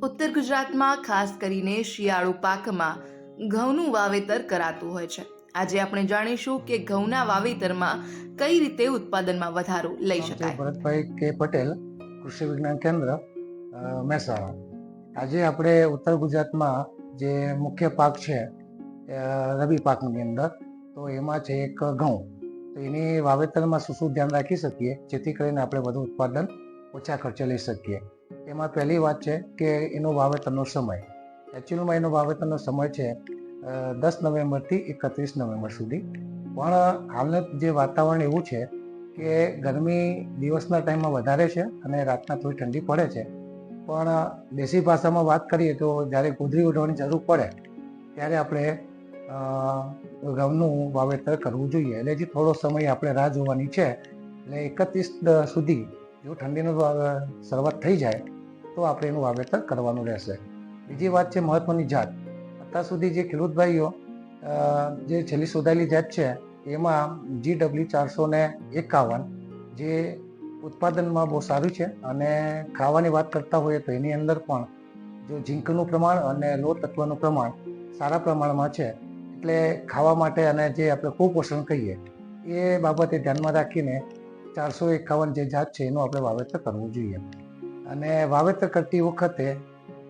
ઉત્તર ગુજરાતમાં ખાસ કરીને શિયાળુ પાકમાં ઘઉંનું વાવેતર કરાતું હોય છે. આજે આપણે જાણીશું કે ઘઉંના વાવેતરમાં કઈ રીતે ઉત્પાદનમાં વધારો લઈ નામ છે શકાય. ભરતભાઈ કે પટેલ, કૃષિ વિજ્ઞાન કેન્દ્ર મહેસાણા. આજે આપણે ઉત્તર ગુજરાતમાં જે મુખ્ય પાક છે રવિ પાકની અંદર, તો એમાં છે એક ઘઉં. તો એની વાવેતરમાં શું ધ્યાન રાખી શકીએ જેથી કરીને આપણે વધુ ઉત્પાદન ઓછા ખર્ચે લઈ શકીએ. એમાં પહેલી વાત છે કે એનો વાવેતરનો સમય. એકચ્યુઅલમાં એનો વાવેતરનો સમય છે 10 નવેમ્બરથી 31 નવેમ્બર સુધી. પણ હાલનું જે વાતાવરણ એવું છે કે ગરમી દિવસના ટાઈમમાં વધારે છે અને રાતના થોડી ઠંડી પડે છે. પણ દેશી ભાષામાં વાત કરીએ તો જ્યારે ગોધરી ઉઠવાની જરૂર પડે ત્યારે આપણે ઘઉંનું વાવેતર કરવું જોઈએ. એટલે હજી થોડો સમય આપણે રાહ જોવાની છે. એટલે 31 સુધી જો ઠંડીનો શરૂઆત થઈ જાય તો આપણે એનું વાવેતર કરવાનું રહેશે. બીજી વાત છે મહત્વની જાત. અત્યાર સુધી જે ખેડૂત ભાઈઓ જે છેલ્લી શોધાયેલી જાત છે એમાં GW451 જે ઉત્પાદનમાં બહુ સારું છે. અને ખાવાની વાત કરતા હોઈએ તો એની અંદર પણ જો ઝીંકનું પ્રમાણ અને લોહ તત્વનું પ્રમાણ સારા પ્રમાણમાં છે. એટલે ખાવા માટે અને જે આપણે કુપોષણ કહીએ એ બાબતે ધ્યાનમાં રાખીને 451 જે જાત છે એનું આપણે વાવેતર કરવું જોઈએ. અને વાવેતર કરતી વખતે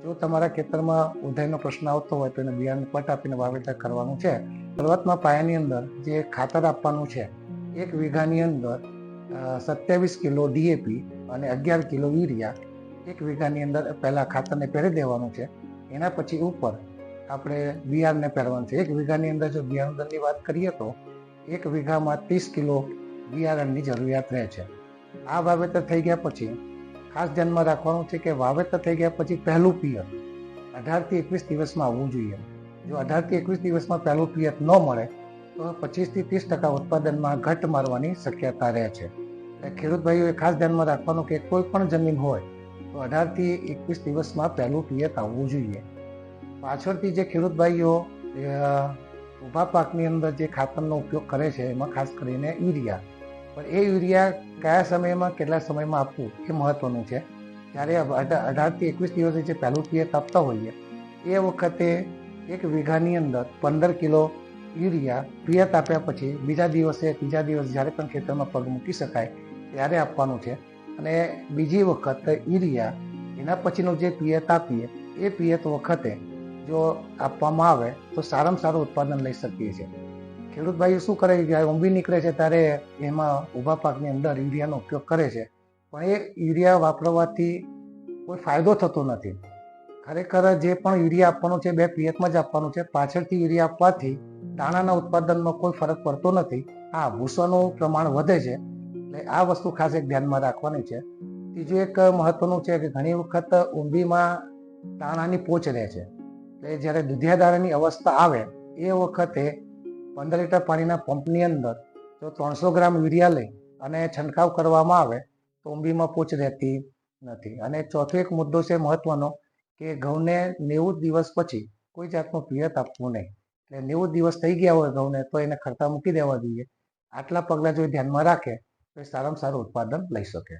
જો તમારા ખેતરમાં ઉધઈનો પ્રશ્ન આવતો હોય તો એને બિયારણ પટ આપીને વાવેતર કરવાનું છે. શરૂઆતમાં પાયાની અંદર જે ખાતર આપવાનું છે, 1 વીઘાની અંદર 27 કિલો DAP અને 11 કિલો યુરિયા 1 વીઘાની અંદર પહેલા ખાતરને પહેરી દેવાનું છે. એના પછી ઉપર આપણે બિયારણને પહેરવાનું છે. 1 વીઘાની અંદર જો બિયારણની વાત કરીએ તો 1 વીઘામાં 30 કિલો બિયારણની જરૂરિયાત રહે છે. આ વાવેતર થઈ ગયા પછી ખાસ ધ્યાનમાં રાખવાનું છે કે વાવેતર થઈ ગયા પછી પહેલું પિયત 18 થી 21 દિવસમાં આવવું જોઈએ. જો 18 થી 21 દિવસમાં પહેલું પિયત ન મળે તો 25 થી 30% ઉત્પાદનમાં ઘટ મારવાની શક્યતા રહે છે. એટલે ખેડૂત ભાઈઓએ ખાસ ધ્યાનમાં રાખવાનું કે કોઈ પણ જમીન હોય તો 18 થી 21 દિવસમાં પહેલું પિયત આવવું જોઈએ. પાછળથી જે ખેડૂત ભાઈઓ ઊભા પાકની અંદર જે ખાતરનો ઉપયોગ કરે છે એમાં ખાસ કરીને યુરિયા. પણ એ યુરિયા કયા સમયમાં કેટલા સમયમાં આપવું એ મહત્વનું છે. જ્યારે 18 થી 21 દિવસે જે પહેલું પિયત આપતા હોઈએ એ વખતે 1 વીઘાની અંદર 15 કિલો યુરિયા પિયત આપ્યા પછી બીજા દિવસે ત્રીજા દિવસે જ્યારે પણ ખેતરમાં પગ મૂકી શકાય ત્યારે આપવાનું છે. અને બીજી વખત યુરિયા એના પછીનું જે પિયત આપીએ એ પિયત વખતે જો આપવામાં આવે તો સારામાં સારું ઉત્પાદન લઈ શકીએ છીએ. ખેડૂત ભાઈઓ શું કરે છે, જ્યારે ઊંબી નીકળે છે ત્યારે એમાં ઊભા પાકની અંદર યુરિયાનો ઉપયોગ કરે છે. પણ એ યુરિયા વાપરવાથી કોઈ ફાયદો થતો નથી. ખરેખર જે પણ યુરિયા આપવાનું છે 2 પિયતમાં જ આપવાનું છે. પાછળથી યુરિયા આપવાથી દાણાના ઉત્પાદનમાં કોઈ ફરક પડતો નથી. હા, ભૂસાનું પ્રમાણ વધે છે. એટલે આ વસ્તુ ખાસ એક ધ્યાનમાં રાખવાની છે. ત્રીજું એક મહત્વનું છે કે ઘણી વખત ઊંબીમાં દાણાની પોચ રહે છે. એટલે જ્યારે દુધિયા દાણાની અવસ્થા આવે એ વખતે 15 લીટર પાણીના પંપની અંદર જો 300 ગ્રામ યુરિયા લઈ અને છંટકાવ કરવામાં આવે તો ઊંબીમાં પોચ રહેતી નથી. અને ચોથો એક મુદ્દો છે મહત્વનો કે ઘઉંને 90 દિવસ પછી કોઈ જાતનું પિયત આપવું નહીં. એટલે 90 દિવસ થઈ ગયા હોય ઘઉંને તો એને ખરતા મૂકી દેવા જોઈએ. આટલા પગલાં જો ધ્યાનમાં રાખે તો સારામાં સારું ઉત્પાદન લઈ શકે.